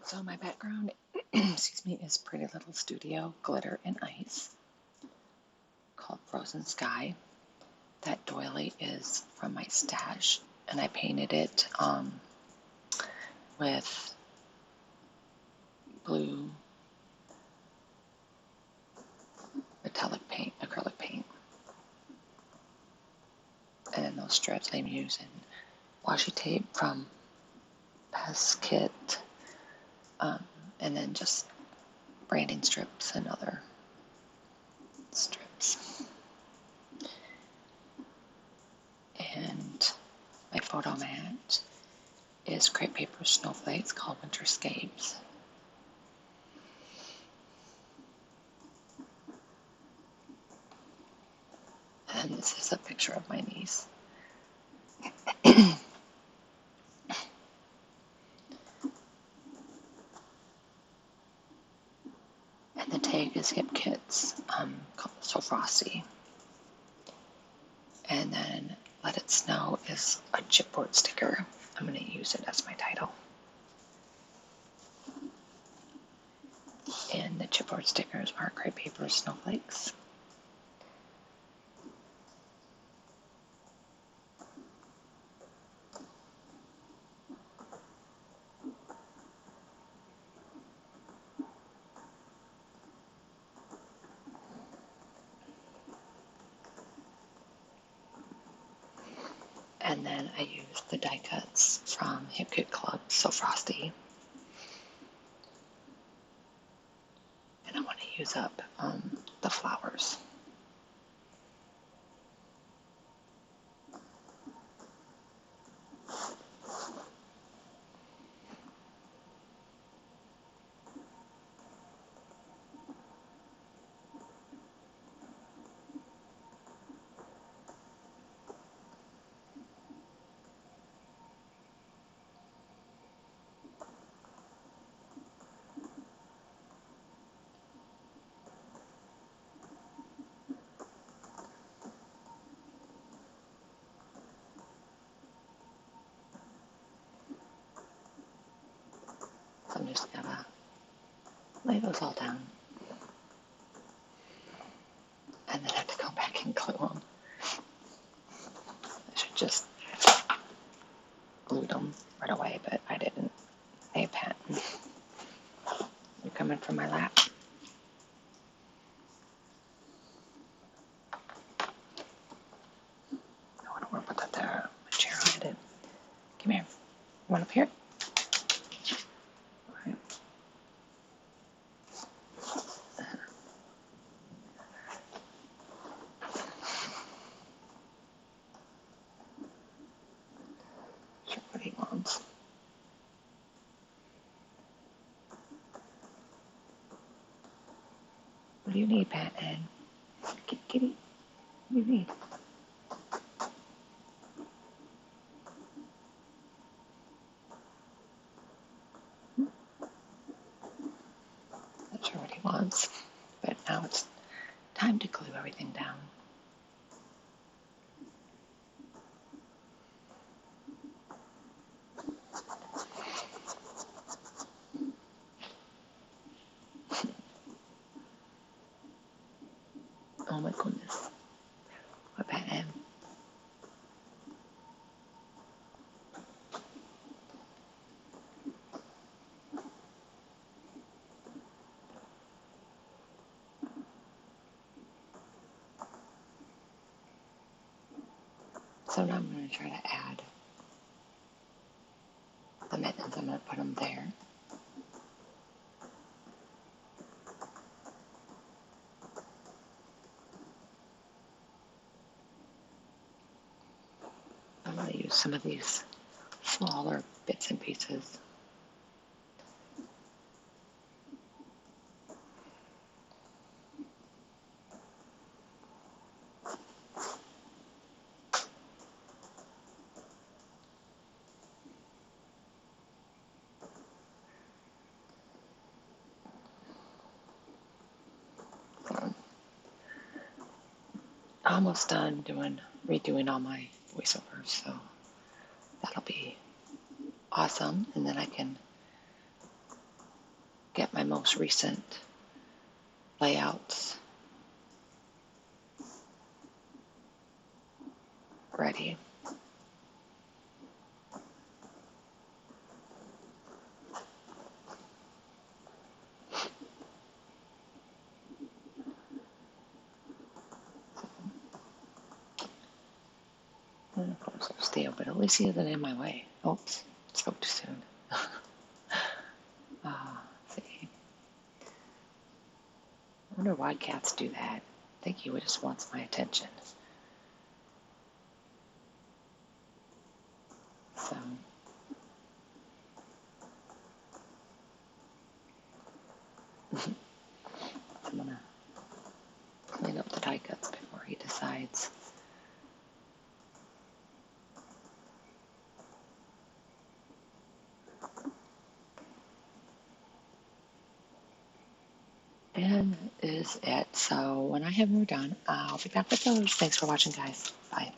So my background, excuse me, is Pretty Little Studio Glitter and Ice called Frozen Sky. That doily is from my stash, and I painted it with blue metallic paint, acrylic paint. And then those strips I'm using washi tape from Pest Kit, and then just branding strips and other strips. And my photo mat is crepe paper snowflakes called Winterscapes. And this is a picture of my niece. And the tag is Hip Kits, called So Frosty. And then Let It Snow is a chipboard sticker. I'm going to use it as my title. And the chipboard stickers are crepe paper snowflakes. And then I use the die cuts from Hip Kit Club, So Frosty. And I want to use up the flowers. So I'm just going to lay those all down. And then I have to go back and glue them. I should just glue them right away, but I didn't. Hey, Pat, you coming from my lap? I don't want to put that there. My chair on it. Come here. You want up here? All right. Sure, what he wants. What do you need, Pat? And kitty, what do you need? Not sure what he wants, but now it's time to glue everything down. Oh my goodness. What Pat am? So now I'm going to try to add the mittens. I'm going to put them there. I'm going to use some of these smaller bits and pieces. Almost done redoing all my voiceovers, so that'll be awesome. And then I can get my most recent layouts ready. And of course, I'll stay open. At least he isn't in my way. Oops, spoke too soon. Let's see. I wonder why cats do that. I think he just wants my attention. So, I'm going to clean up the die cuts before he decides. And is it. So when I have more done, I'll be back with those. Thanks for watching, guys. Bye.